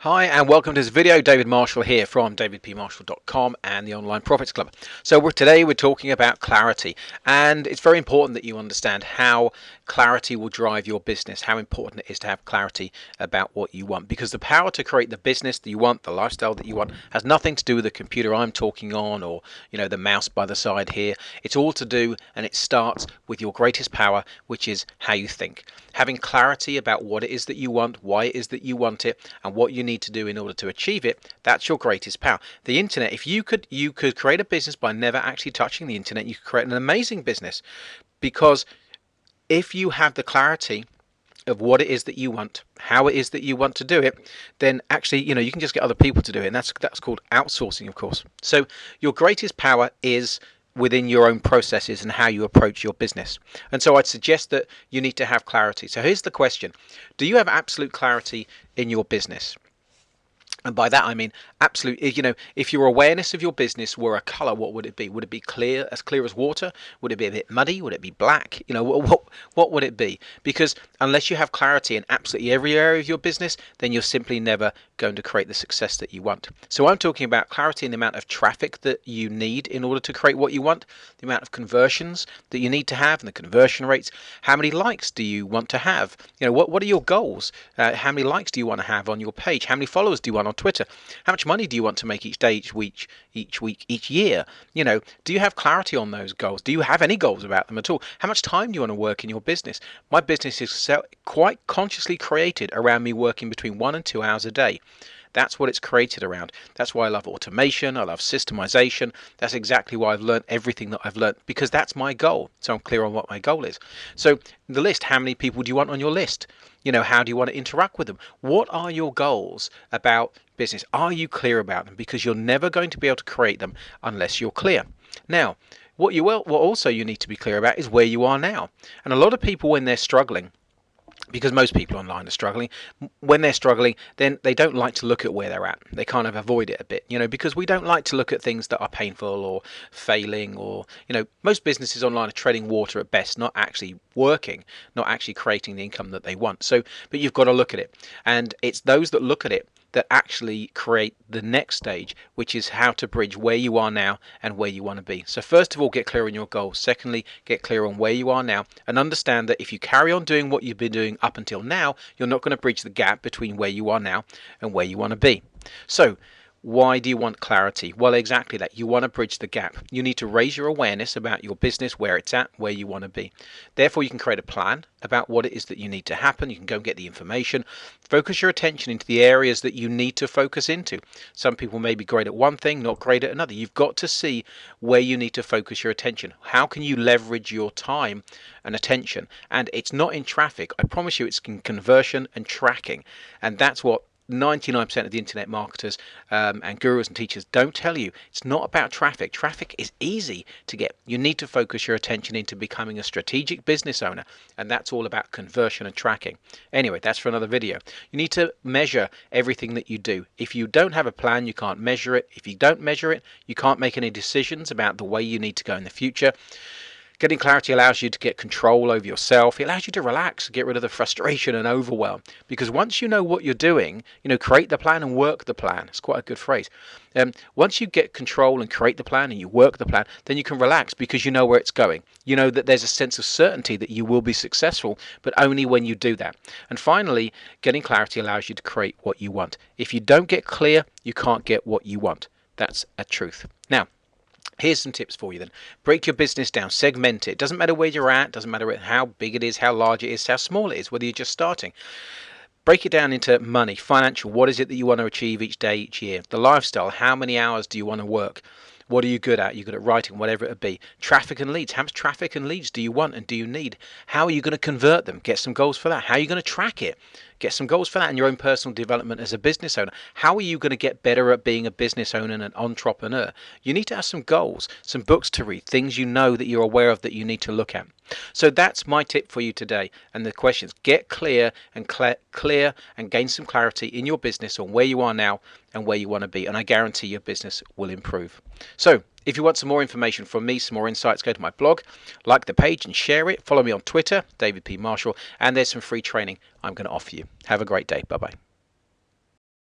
Hi and welcome to this video. David Marshall here from davidpmarshall.com and the Online Profits Club. So today we're talking about clarity, and it's very important that you understand how clarity will drive your business, how important it is to have clarity about what you want, because the power to create the business that you want, the lifestyle that you want, has nothing to do with the computer I'm talking on or the mouse by the side here. It's all to do, and it starts with your greatest power, which is how you think. Having clarity about what it is that you want, why it is that you want it, and what you need to do in order to achieve it, that's your greatest power. The internet, if you could create a business by never actually touching the internet, you could create an amazing business, because if you have the clarity of what it is that you want, how it is that you want to do it, then actually you can just get other people to do it, and that's called outsourcing, of course. So your greatest power is within your own processes and how you approach your business. And so I'd suggest that you need to have clarity. So here's the question: do you have absolute clarity in your business? And by that I mean absolute. If your awareness of your business were a color, what would it be? Would it be clear as water? Would it be a bit muddy? Would it be black? What would it be? Because unless you have clarity in absolutely every area of your business, then you're simply never going to create the success that you want. So I'm talking about clarity in the amount of traffic that you need in order to create what you want, the amount of conversions that you need to have, and the conversion rates. How many likes do you want to have? What are your goals? How many likes do you want to have on your page? How many followers do you want on Twitter? How much money do you want to make each day, each week, each year? Do you have clarity on those goals? Do you have any goals about them at all? How much time do you want to work in your business? My business is quite consciously created around me working between 1 and 2 hours a day. That's what it's created around. That's why I love automation. I love systemization. That's exactly why I've learned everything that I've learned, because that's my goal. So I'm clear on what my goal is. So the list, how many people do you want on your list? How do you want to interact with them? What are your goals about business? Are you clear about them? Because you're never going to be able to create them unless you're clear. Now, what also you need to be clear about is where you are now. And a lot of people, when they're struggling, because most people online are struggling, when they're struggling, then they don't like to look at where they're at. They kind of avoid it a bit, because we don't like to look at things that are painful or failing, or most businesses online are treading water at best, not actually working, not actually creating the income that they want. So, but you've got to look at it, and it's those that look at it that actually create the next stage, which is how to bridge where you are now and where you want to be. So first of all, get clear on your goals. Secondly, get clear on where you are now, and understand that if you carry on doing what you've been doing up until now, you're not going to bridge the gap between where you are now and where you want to be. So why do you want clarity? Well, exactly that. You want to bridge the gap. You need to raise your awareness about your business, where it's at, where you want to be. Therefore, you can create a plan about what it is that you need to happen. You can go and get the information. Focus your attention into the areas that you need to focus into. Some people may be great at one thing, not great at another. You've got to see where you need to focus your attention. How can you leverage your time and attention? And it's not in traffic. I promise you, it's in conversion and tracking. And that's what 99% of the internet marketers and gurus and teachers don't tell you. It's not about traffic. Traffic is easy to get. You need to focus your attention into becoming a strategic business owner, and that's all about conversion and tracking. Anyway, that's for another video. You need to measure everything that you do. If you don't have a plan, you can't measure it. If you don't measure it, you can't make any decisions about the way you need to go in the future. Getting clarity allows you to get control over yourself. It allows you to relax, get rid of the frustration and overwhelm. Because once you know what you're doing, create the plan and work the plan. It's quite a good phrase. Once you get control and create the plan and you work the plan, then you can relax because you know where it's going. You know that there's a sense of certainty that you will be successful, but only when you do that. And finally, getting clarity allows you to create what you want. If you don't get clear, you can't get what you want. That's a truth. Now, here's some tips for you then. Break your business down, segment it. Doesn't matter where you're at, doesn't matter how big it is, how large it is, how small it is, whether you're just starting. Break it down into money, financial. What is it that you want to achieve each day, each year? The lifestyle, how many hours do you want to work? What are you good at? You're good at writing, whatever it be. Traffic and leads. How much traffic and leads do you want and do you need? How are you going to convert them? Get some goals for that. How are you going to track it? Get some goals for that in your own personal development as a business owner. How are you going to get better at being a business owner and an entrepreneur? You need to have some goals, some books to read, things you know that you're aware of that you need to look at. So that's my tip for you today. And the questions: get clear and gain some clarity in your business on where you are now and where you want to be. And I guarantee your business will improve. So if you want some more information from me, some more insights, go to my blog, like the page and share it. Follow me on Twitter, David P. Marshall, and there's some free training I'm going to offer you. Have a great day. Bye-bye.